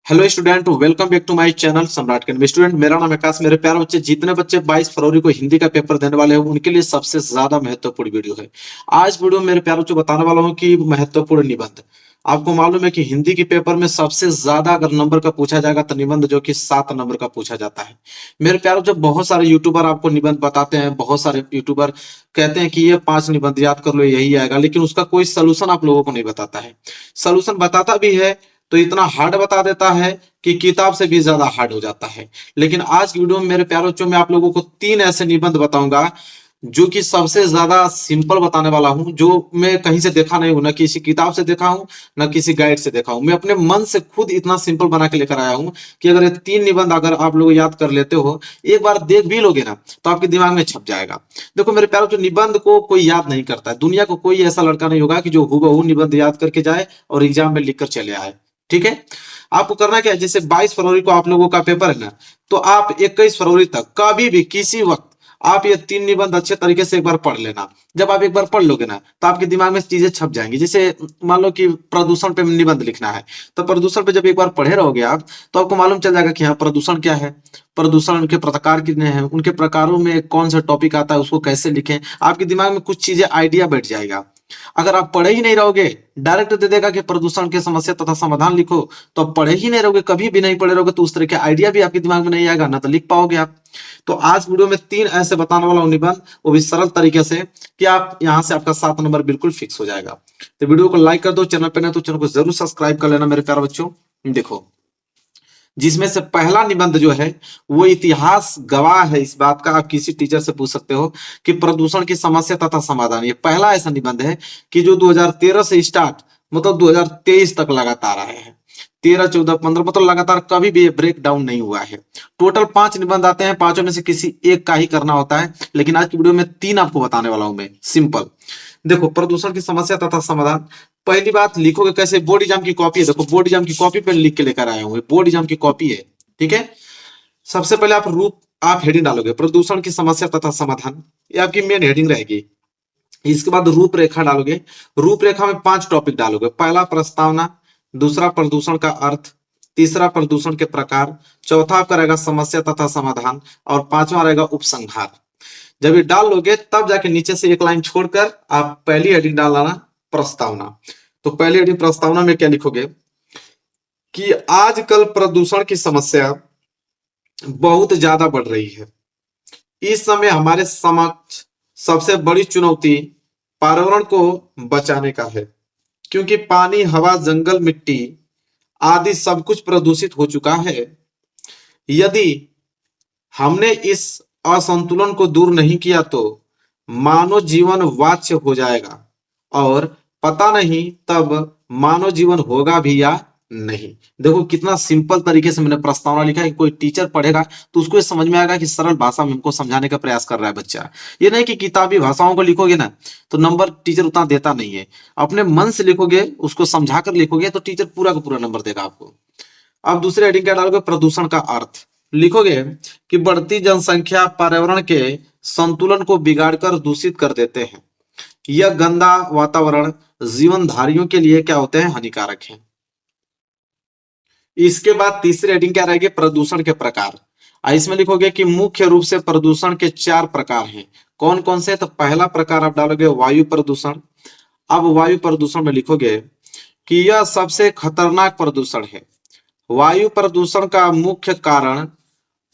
Hello student, welcome back to my channel Samrat के student. मेरा नाम आकाश। मेरे प्यारे बच्चे, जितने बच्चे 22 फरवरी को हिंदी का पेपर देने वाले हैं उनके लिए सबसे ज्यादा महत्वपूर्ण वीडियो है। आज वीडियो में मेरे प्यारे बच्चों बताने वाला हूं कि महत्वपूर्ण निबंध। आपको मालूम है कि हिंदी के पेपर में सबसे ज्यादा अगर नंबर का पूछा जाएगा तो निबंध जो कि 7 नंबर का पूछा जाता है। मेरे प्यारे बच्चों, बहुत सारे यूट्यूबर आपको निबंध बताते हैं, बहुत सारे यूट्यूबर कहते हैं कि ये 5 निबंध याद कर लो यही आएगा, लेकिन उसका कोई सोल्यूशन आप लोगों को नहीं बताता है। सोल्यूशन बताता भी है तो इतना हार्ड बता देता है कि किताब से भी ज्यादा हार्ड हो जाता है। लेकिन आज की वीडियो में मेरे प्यारे बच्चों, मैं आप लोगों को 3 ऐसे निबंध बताऊंगा जो कि सबसे ज्यादा सिंपल बताने वाला हूं, जो मैं कहीं से देखा नहीं हूं, ना किसी किताब से देखा हूं, ना किसी गाइड से देखा हूं। मैं अपने मन से खुद इतना सिंपल बना के लेकर आया हूं कि अगर ये 3 निबंध अगर आप लोग याद कर लेते हो, एक बार देख भी लोगे ना, तो आपके दिमाग में छप जाएगा। देखो मेरे प्यारे बच्चों, निबंध को कोई याद नहीं करता है। दुनिया को कोई ऐसा लड़का नहीं होगा कि जो हूबहू निबंध याद करके जाए और एग्जाम में लिख कर चले आए। ठीक है, आपको करना क्या है, जैसे 22 फरवरी को आप लोगों का पेपर है ना, तो आप 21 फरवरी तक कभी भी किसी वक्त आप ये 3 निबंध अच्छे तरीके से एक बार पढ़ लेना। जब आप एक बार पढ़ लोगे ना, तो आपके दिमाग में चीजें छप जाएंगी। जैसे मान लो कि प्रदूषण पे निबंध लिखना है, तो प्रदूषण पे जब एक बार पढ़े रहोगे आप, तो आपको मालूम चल जाएगा कि हाँ, प्रदूषण क्या है, प्रदूषण के प्रकार कितने हैं, उनके प्रकारों में कौन सा टॉपिक आता है, उसको कैसे लिखें। आपके दिमाग में कुछ चीजें आइडिया बैठ जाएगा। अगर आप पढ़े ही नहीं रहोगे, डायरेक्ट दे देगा कि प्रदूषण की समस्या तथा समाधान लिखो, तो आप पढ़े ही नहीं रहोगे, कभी भी नहीं पढ़े रहोगे, तो उस तरह के आइडिया भी आपके दिमाग में नहीं आएगा, ना तो लिख पाओगे आप। तो आज वीडियो में 3 ऐसे बताने वाला हूं निबंध, वो भी सरल तरीके से, कि आप यहां से आपका 7 नंबर बिल्कुल फिक्स हो जाएगा। तो वीडियो को लाइक कर दो, चैनल पे नहीं तो चैनल को जरूर सब्सक्राइब कर लेना मेरे प्यारे बच्चों। देखो, जिसमें से पहला निबंध जो है वो इतिहास गवाह है इस बात का। आप किसी टीचर से पूछ सकते हो कि प्रदूषण की समस्या तथा समाधान, ये पहला ऐसा निबंध है कि जो 2013 से स्टार्ट मतलब 2023 तक लगातार आए हैं। 13, 14, 15 मतलब लगातार कभी भी ये ब्रेक डाउन नहीं हुआ है। टोटल 5 निबंध आते हैं, पांचों में से किसी एक का ही करना होता है, लेकिन आज की वीडियो में 3 आपको बताने वाला हूं मैं, सिंपल। देखो, प्रदूषण की समस्या तथा समाधान। पहली बात, लिखोगे कैसे? बोर्ड एग्जाम की कॉपी है, देखो बोर्ड एग्जाम की कॉपी पे लिख के लेकर आया हूँ, बोर्ड एग्जाम की कॉपी है। ठीक है, सबसे पहले आप हेडिंग डालोगे प्रदूषण की समस्या तथा समाधान, ये आपकी मेन हेडिंग रहेगी। इसके बाद रूपरेखा डालोगे। रूपरेखा में 5 टॉपिक डालोगे। पहला प्रस्तावना, दूसरा प्रदूषण का अर्थ, तीसरा प्रदूषण के प्रकार, चौथा आपका रहेगा समस्या तथा समाधान, और पांचवा रहेगा उपसंहार। जब ये डाल लोगे तब जाके नीचे से एक लाइन छोड़कर आप पहली हेडिंग डाल लाना, प्रस्तावना। तो पहली हेडिंग प्रस्तावना में क्या लिखोगे कि आजकल प्रदूषण की समस्या बहुत ज्यादा बढ़ रही है। इस समय हमारे समक्ष सबसे बड़ी चुनौती पर्यावरण को बचाने का है, क्योंकि पानी, हवा, जंगल, मिट्टी आदि सब कुछ प्रदूषित हो चुका है। यदि हमने इस असंतुलन को दूर नहीं किया तो मानव जीवन वाच्य हो जाएगा, और पता नहीं तब मानव जीवन होगा भी या नहीं। देखो कितना सिंपल तरीके से मैंने प्रस्तावना लिखा है कि कोई टीचर पढ़ेगा तो उसको ये समझ में आएगा कि सरल भाषा में हमको समझाने का प्रयास कर रहा है बच्चा। ये नहीं कि किताबी भाषाओं को लिखोगे ना तो नंबर टीचर उतना देता नहीं है। अपने मन से लिखोगे, उसको समझा कर लिखोगे, तो टीचर पूरा का पूरा नंबर देगा आपको। अब दूसरे हेडिंग क्या डालोगे? प्रदूषण का अर्थ। लिखोगे कि बढ़ती जनसंख्या पर्यावरण के संतुलन को बिगाड़कर दूषित कर देते हैं। यह गंदा वातावरण जीवनधारियों के लिए क्या होते हैं? हानिकारक है। इसके बाद तीसरी हेडिंग क्या रहेगी? प्रदूषण के प्रकार। इसमें लिखोगे कि मुख्य रूप से प्रदूषण के 4 प्रकार हैं। कौन कौन से? तो पहला प्रकार आप डालोगे वायु प्रदूषण। अब वायु प्रदूषण में लिखोगे कि यह सबसे खतरनाक प्रदूषण है। वायु प्रदूषण का मुख्य कारण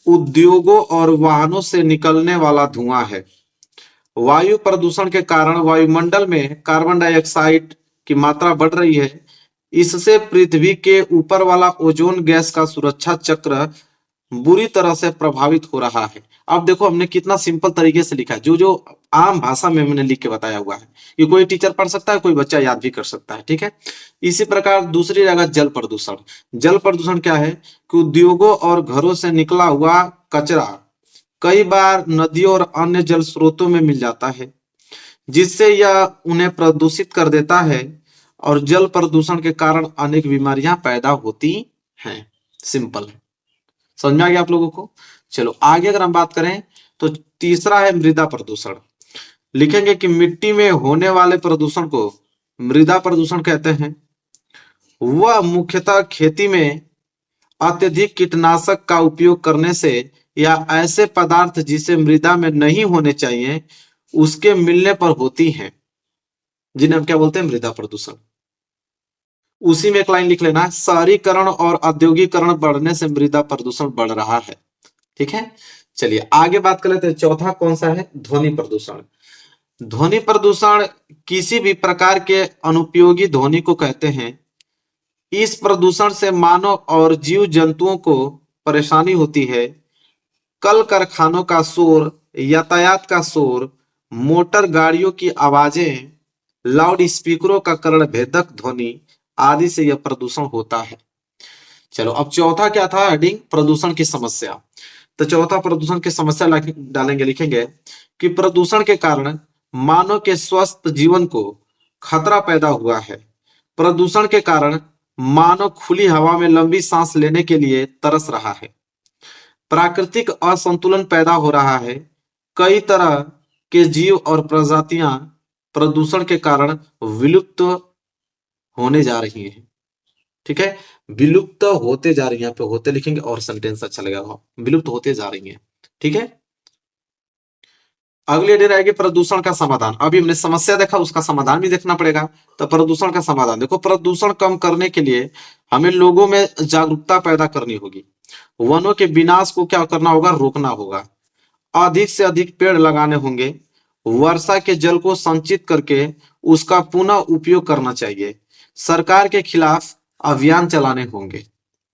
उद्योगों और वाहनों से निकलने वाला धुआं है। वायु प्रदूषण के कारण वायुमंडल में कार्बन डाइऑक्साइड की मात्रा बढ़ रही है। इससे पृथ्वी के ऊपर वाला ओजोन गैस का सुरक्षा चक्र बुरी तरह से प्रभावित हो रहा है। अब देखो हमने कितना सिंपल तरीके से लिखा है, जो जो आम भाषा में मैंने लिख के बताया हुआ है। ये कोई टीचर पढ़ सकता है, कोई बच्चा याद भी कर सकता है। ठीक है, इसी प्रकार दूसरी रहेगा जल प्रदूषण। जल प्रदूषण क्या है कि उद्योगों और घरों से निकला हुआ कचरा कई बार नदियों और अन्य जल स्रोतों में मिल जाता है, जिससे यह उन्हें प्रदूषित कर देता है, और जल प्रदूषण के कारण अनेक बीमारियां पैदा होती हैं। सिंपल है, समझ में आ गया आप लोगों को? चलो आगे अगर हम बात करें तो तीसरा है मृदा प्रदूषण। लिखेंगे कि मिट्टी में होने वाले प्रदूषण को मृदा प्रदूषण कहते हैं। वह मुख्यतः खेती में अत्यधिक कीटनाशक का उपयोग करने से या ऐसे पदार्थ जिसे मृदा में नहीं होने चाहिए उसके मिलने पर होती हैं, जिन्हें हम क्या बोलते हैं, मृदा प्रदूषण। उसी में एक लाइन लिख लेना, शहरीकरण और औद्योगिकरण बढ़ने से मृदा प्रदूषण बढ़ रहा है। ठीक है, चलिए आगे बात कर लेते हैं। चौथा कौन सा है, ध्वनि प्रदूषण। ध्वनि प्रदूषण किसी भी प्रकार के अनुपयोगी ध्वनि को कहते हैं। इस प्रदूषण से मानव और जीव जंतुओं को परेशानी होती है। कल कारखानों का शोर, यातायात का शोर, मोटर गाड़ियों की आवाजें, लाउड स्पीकरों का कर्ण भेदक ध्वनि आदि से यह प्रदूषण होता है। चलो अब चौथा क्या था, हेडिंग प्रदूषण की समस्या। तो चौथा प्रदूषण की समस्या डालेंगे, लिखेंगे कि प्रदूषण के कारण मानव के स्वस्थ जीवन को खतरा पैदा हुआ है। प्रदूषण के कारण मानव खुली हवा में लंबी सांस लेने के लिए तरस रहा है। प्राकृतिक असंतुलन पैदा हो रहा है। कई तरह के जीव और प्रजातियां प्रदूषण के कारण विलुप्त होने जा रही हैं। ठीक है, विलुप्त होते जा रही है, यहाँ पे होते लिखेंगे और सेंटेंस अच्छा लगेगा, विलुप्त होते जा रही है। ठीक है, अगली हेडिंग रहेगी प्रदूषण का समाधान। अभी हमने समस्या देखा, उसका समाधान भी देखना पड़ेगा। तो प्रदूषण का समाधान देखो, प्रदूषण कम करने के लिए हमें लोगों में जागरूकता पैदा करनी होगी। वनों के विनाश को क्या करना होगा, रोकना होगा। अधिक से अधिक पेड़ लगाने होंगे। वर्षा के जल को संचित करके उसका पुनः उपयोग करना चाहिए। सरकार के खिलाफ अभियान चलाने होंगे।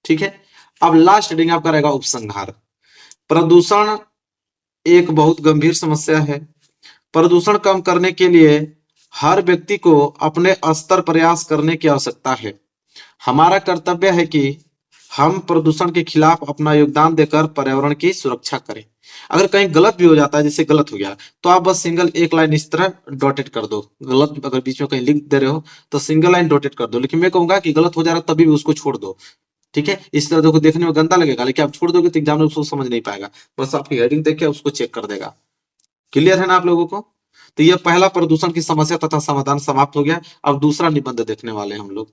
ठीक है, अब लास्ट हेडिंग आपका रहेगा उपसंहार। प्रदूषण एक बहुत गंभीर समस्या है। प्रदूषण कम करने के लिए हर व्यक्ति को अपने स्तर प्रयास करने की आवश्यकता है। हमारा कर्तव्य है कि हम प्रदूषण के खिलाफ अपना योगदान देकर पर्यावरण की सुरक्षा करें। अगर कहीं गलत भी हो जाता है, जैसे गलत हो गया, तो आप बस सिंगल एक लाइन इस तरह डॉटेड कर दो। गलत अगर बीच में कहीं लिख दे रहे हो तो सिंगल लाइन डॉटेड कर दो। लेकिन मैं कहूंगा कि गलत हो जा रहा है तभी भी उसको छोड़ दो। ठीक है, इस तरह देखो देखने में गंदा लगेगा, लेकिन आप छोड़ दोगे तो एग्जाम में उसको समझ नहीं पाएगा। बस आपकी हेडिंग देख के उसको चेक कर देगा। क्लियर है ना आप लोगों को? तो यह पहला प्रदूषण की समस्या तथा समाधान समाप्त हो गया। अब दूसरा निबंध देखने वाले हैं हम लोग।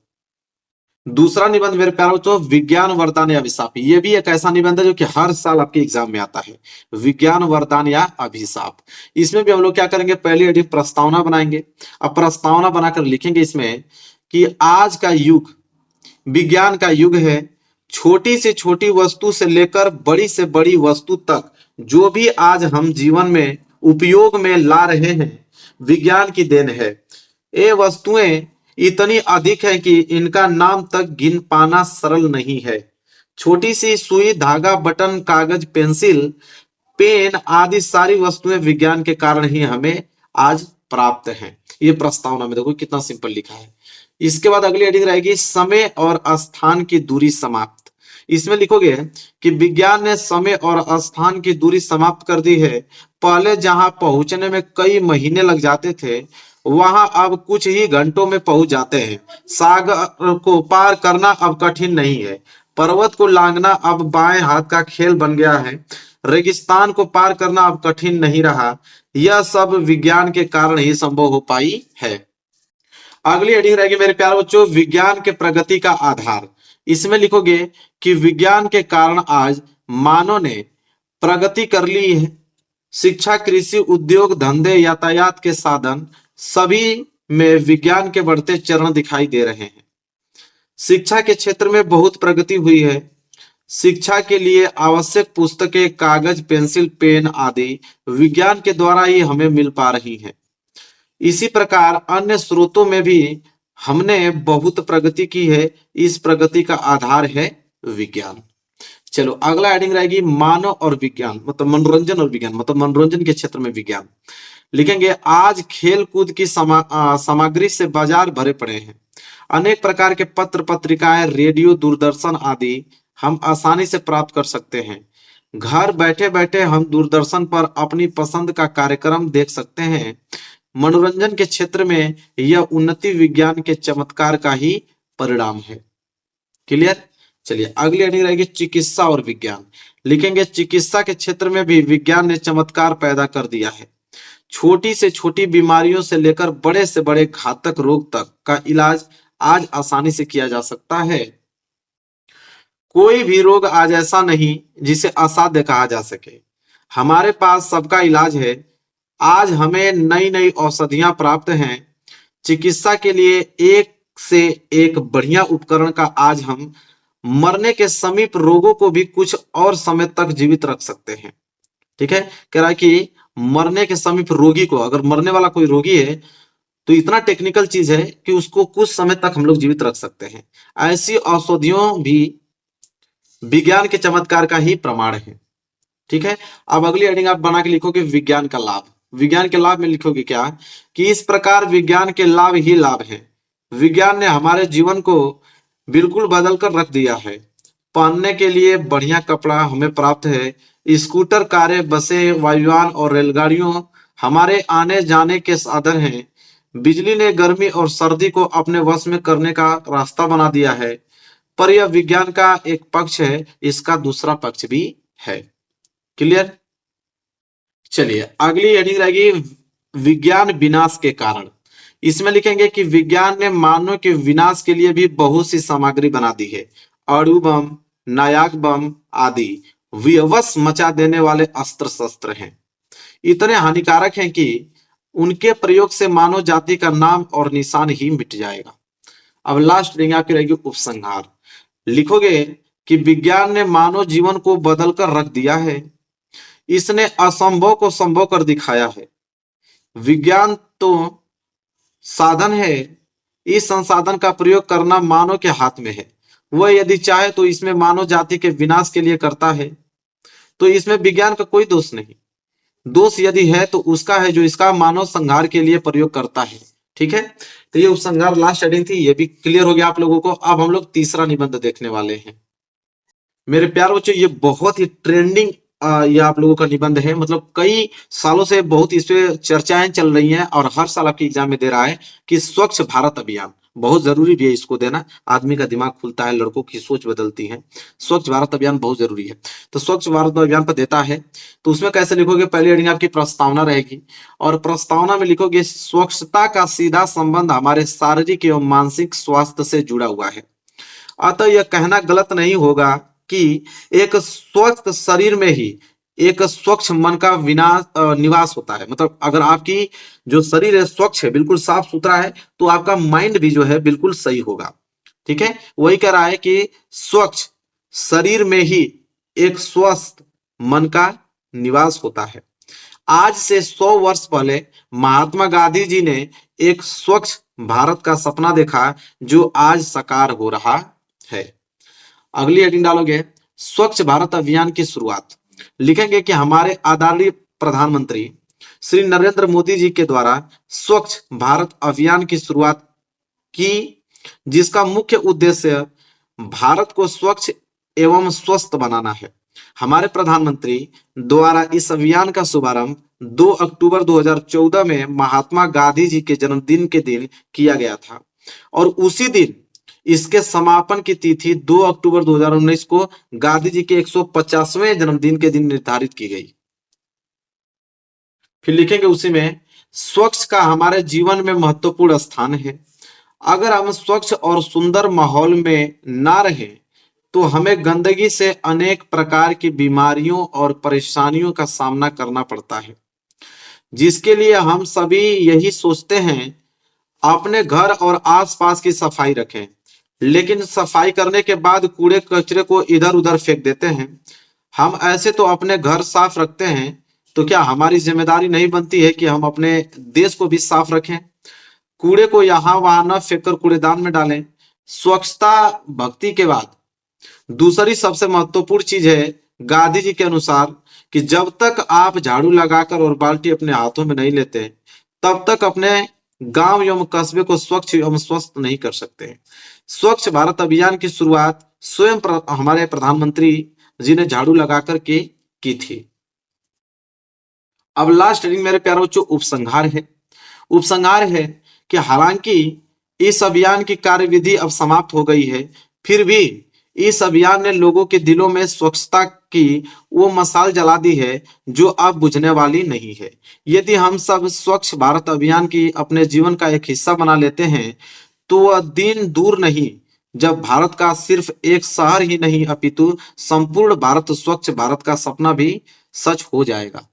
दूसरा निबंध मेरे प्यारे बच्चों, विज्ञान वरदान या अभिशाप। ये भी एक ऐसा निबंध है जो कि हर साल आपके एग्जाम में आता है, विज्ञान वरदान या अभिशाप। इसमें भी हम लोग क्या करेंगे, पहली हेडिंग प्रस्तावना बनाएंगे। अब प्रस्तावना बनाकर लिखेंगे इसमें कि आज का युग विज्ञान का युग है। छोटी से छोटी वस्तु से लेकर बड़ी से बड़ी वस्तु तक जो भी आज हम जीवन में उपयोग में ला रहे हैं, विज्ञान की देन है। ये वस्तुएं इतनी अधिक है कि इनका नाम तक गिन पाना सरल नहीं है। छोटी सी सुई, धागा, बटन, कागज, पेंसिल, पेन आदि सारी वस्तुएं विज्ञान के कारण ही हमें आज प्राप्त हैं। ये प्रस्तावना में देखो कितना सिंपल लिखा है। इसके बाद अगली हेडिंग रहेगी समय और स्थान की दूरी समाप्त। इसमें लिखोगे कि विज्ञान ने समय और स्थान की दूरी समाप्त कर दी है। पहले जहां पहुंचने में कई महीने लग जाते थे, वहां अब कुछ ही घंटों में पहुंच जाते हैं। सागर को पार करना अब कठिन नहीं है। पर्वत को लांघना अब बाएं हाथ का खेल बन गया है। रेगिस्तान को पार करना अब कठिन नहीं रहा। यह सब विज्ञान के कारण ही संभव हो पाई है। अगली हेडिंग रहेगी मेरे प्यारे बच्चों, विज्ञान के प्रगति का आधार। इसमें लिखोगे कि विज्ञान के कारण आज मानव ने प्रगति कर ली है। शिक्षा, कृषि, उद्योग, धंधे, यातायात के साधन सभी में विज्ञान के बढ़ते चरण दिखाई दे रहे हैं। शिक्षा के क्षेत्र में बहुत प्रगति हुई है। शिक्षा के लिए आवश्यक पुस्तकें, कागज, पेंसिल, पेन आदि विज्ञान के द्वारा ही हमें मिल पा रही हैं। इसी प्रकार अन्य स्रोतों में भी हमने बहुत प्रगति की है। इस प्रगति का आधार है विज्ञान। चलो अगला हेडिंग रहेगी मानव और विज्ञान, मतलब मनोरंजन और विज्ञान, मतलब मनोरंजन के क्षेत्र में विज्ञान। लिखेंगे आज खेल कूद की सामग्री से बाजार भरे पड़े हैं। अनेक प्रकार के पत्र, पत्रिकाएं, रेडियो, दूरदर्शन आदि हम आसानी से प्राप्त कर सकते हैं। घर बैठे बैठे हम दूरदर्शन पर अपनी पसंद का कार्यक्रम देख सकते हैं। मनोरंजन के क्षेत्र में यह उन्नति विज्ञान के चमत्कार का ही परिणाम है। क्लियर? चलिए अगली हेडिंग रहेगी चिकित्सा और विज्ञान। लिखेंगे चिकित्सा के क्षेत्र में भी विज्ञान ने चमत्कार पैदा कर दिया है। छोटी से छोटी बीमारियों से लेकर बड़े से बड़े घातक रोग तक का इलाज आज आसानी से किया जा सकता है। कोई भी रोग आज ऐसा नहीं जिसे असाध्य कहा जा सके। हमारे पास सबका इलाज है। आज हमें नई नई औषधियां प्राप्त हैं। चिकित्सा के लिए एक से एक बढ़िया उपकरण का आज हम मरने के समीप रोगों को भी कुछ और समय तक जीवित रख सकते हैं। ठीक है, कह रहा है कि मरने के समीप रोगी को, अगर मरने वाला कोई रोगी है तो इतना टेक्निकल चीज है कि उसको कुछ समय तक हम लोग जीवित रख सकते हैं। ऐसी औषधियों भी विज्ञान के चमत्कार का ही प्रमाण है। ठीक है, अब अगली हेडिंग आप बना के लिखोगे विज्ञान का लाभ। विज्ञान के लाभ में लिखोगे क्या कि इस प्रकार विज्ञान के लाभ ही लाभ है। विज्ञान ने हमारे जीवन को बिल्कुल बदल कर रख दिया है। पहनने के लिए बढ़िया कपड़ा हमें प्राप्त है। स्कूटर, कारें, बसें, वायुयान और रेलगाड़ियों हमारे आने जाने के साधन हैं। बिजली ने गर्मी और सर्दी को अपने वश में करने का रास्ता बना दिया है। पर यह विज्ञान का एक पक्ष है, इसका दूसरा पक्ष भी है। क्लियर? चलिए अगली हेडिंग रहेगी विज्ञान विनाश के कारण। इसमें लिखेंगे कि विज्ञान ने मानव के विनाश के लिए भी बहुत सी सामग्री बना दी है। अणु बम, नायाक बम आदि विवश मचा देने वाले अस्त्र शस्त्र हैं। इतने हानिकारक हैं कि उनके प्रयोग से मानव जाति का नाम और निशान ही मिट जाएगा। अब लास्ट हेडिंग आपकी रहेगी उपसंहार। लिखोगे कि विज्ञान ने मानव जीवन को बदल कर रख दिया है। इसने असंभव को संभव कर दिखाया है। विज्ञान तो साधन है, इस संसाधन का प्रयोग करना मानव के हाथ में है। वह यदि चाहे तो इसमें मानव जाति के विनाश के लिए करता है, तो इसमें विज्ञान का कोई दोष नहीं। दोष यदि है तो उसका है जो इसका मानव संहार के लिए प्रयोग करता है। ठीक है, तो ये उपसंहार लास्ट हेडिंग थी, ये भी क्लियर हो गया आप लोगों को। अब हम लोग तीसरा निबंध देखने वाले हैं। मेरे प्यार बच्चों, ये बहुत ही ट्रेंडिंग ये आप लोगों का निबंध है। मतलब कई सालों से बहुत इस पे चर्चाएं चल रही हैं और हर साल आपकी एग्जाम में दे रहा है कि स्वच्छ भारत अभियान बहुत जरूरी भी है। इसको देना, आदमी का दिमाग खुलता है, लड़कों की सोच बदलती है। स्वच्छ भारत अभियान बहुत जरूरी है। तो स्वच्छ भारत अभियान पर देता है, तो उसमें कैसे लिखोगे? पहली हेडिंग आपकी प्रस्तावना रहेगी और प्रस्तावना में लिखोगे स्वच्छता का सीधा संबंध हमारे शारीरिक एवं मानसिक स्वास्थ्य से जुड़ा हुआ है। अतः यह कहना गलत नहीं होगा कि एक स्वस्थ शरीर में ही एक स्वच्छ मन का निवास होता है। मतलब अगर आपकी जो शरीर है स्वच्छ है, बिल्कुल साफ सुथरा है, तो आपका माइंड भी जो है बिल्कुल सही होगा। ठीक है, वही कह रहा है कि स्वच्छ शरीर में ही एक स्वस्थ मन का निवास होता है। आज से 100 वर्ष पहले महात्मा गांधी जी ने एक स्वच्छ भारत का सपना देखा जो आज साकार हो रहा है। अगली हेडिंग डालोगे स्वच्छ भारत अभियान की शुरुआत। लिखेंगे कि हमारे आदरणीय प्रधानमंत्री श्री नरेंद्र मोदी जी के द्वारा स्वच्छ भारत अभियान की शुरुआत की, जिसका मुख्य उद्देश्य भारत को स्वच्छ एवं स्वस्थ बनाना है। हमारे प्रधानमंत्री द्वारा इस अभियान का शुभारंभ 2 अक्टूबर 2014 में महात्मा गांधी जी के जन्मदिन के दिन किया गया था और उसी दिन इसके समापन की तिथि 2 अक्टूबर 2019 को गांधी जी के 150वें जन्मदिन के दिन निर्धारित की गई। फिर लिखेंगे उसी में स्वच्छ का हमारे जीवन में महत्वपूर्ण स्थान है। अगर हम स्वच्छ और सुंदर माहौल में ना रहें तो हमें गंदगी से अनेक प्रकार की बीमारियों और परेशानियों का सामना करना पड़ता है, जिसके लिए हम सभी यही सोचते हैं अपने घर और आसपास की सफाई रखें, लेकिन सफाई करने के बाद कूड़े कचरे को इधर उधर फेंक देते हैं। हम ऐसे तो अपने घर साफ रखते हैं, तो क्या हमारी जिम्मेदारी नहीं बनती है कि हम अपने देश को भी साफ रखें? कूड़े को यहाँ वहां न फेंककर कूड़ेदान में डालें। स्वच्छता भक्ति के बाद दूसरी सबसे महत्वपूर्ण चीज है गांधी जी के अनुसार कि जब तक आप झाड़ू लगाकर और बाल्टी अपने हाथों में नहीं लेते तब तक अपने गांव एवं कस्बे को स्वच्छ एवं स्वस्थ नहीं कर सकते। स्वच्छ भारत अभियान की शुरुआत स्वयं हमारे प्रधानमंत्री जी ने झाड़ू लगाकर के की थी। अब लास्ट हेडिंग मेरे प्यारे बच्चों उपसंहार है। उपसंहार है कि हालांकि इस अभियान की कार्यविधि अब समाप्त हो गई है, फिर भी इस अभियान ने लोगों के दिलों में स्वच्छता की वो मशाल जला दी है जो अब बुझने वाली नहीं है। यदि हम सब स्वच्छ भारत अभियान की अपने जीवन का एक हिस्सा बना लेते हैं तो वह दिन दूर नहीं जब भारत का सिर्फ एक शहर ही नहीं अपितु संपूर्ण भारत स्वच्छ भारत का सपना भी सच हो जाएगा।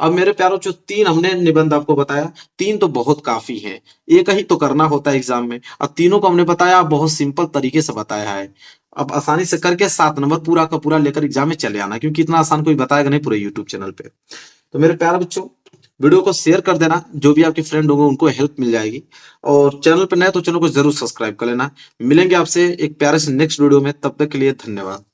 अब मेरे प्यारों, जो 3 हमने निबंध आपको बताया, 3 तो बहुत काफी हैं। एक ही तो करना होता है एग्जाम में, और तीनों को हमने बताया बहुत सिंपल तरीके से बताया है। अब आसानी से करके 7 नंबर पूरा का पूरा लेकर एग्जाम में चले आना, क्योंकि इतना आसान कोई बताएगा नहीं पूरे यूट्यूब चैनल पे। तो मेरे प्यारे बच्चों, वीडियो को शेयर कर देना, जो भी आपके फ्रेंड होंगे उनको हेल्प मिल जाएगी। और चैनल पर नए तो चैनल को जरूर सब्सक्राइब कर लेना। मिलेंगे आपसे एक प्यारे से नेक्स्ट वीडियो में, तब तक के लिए धन्यवाद।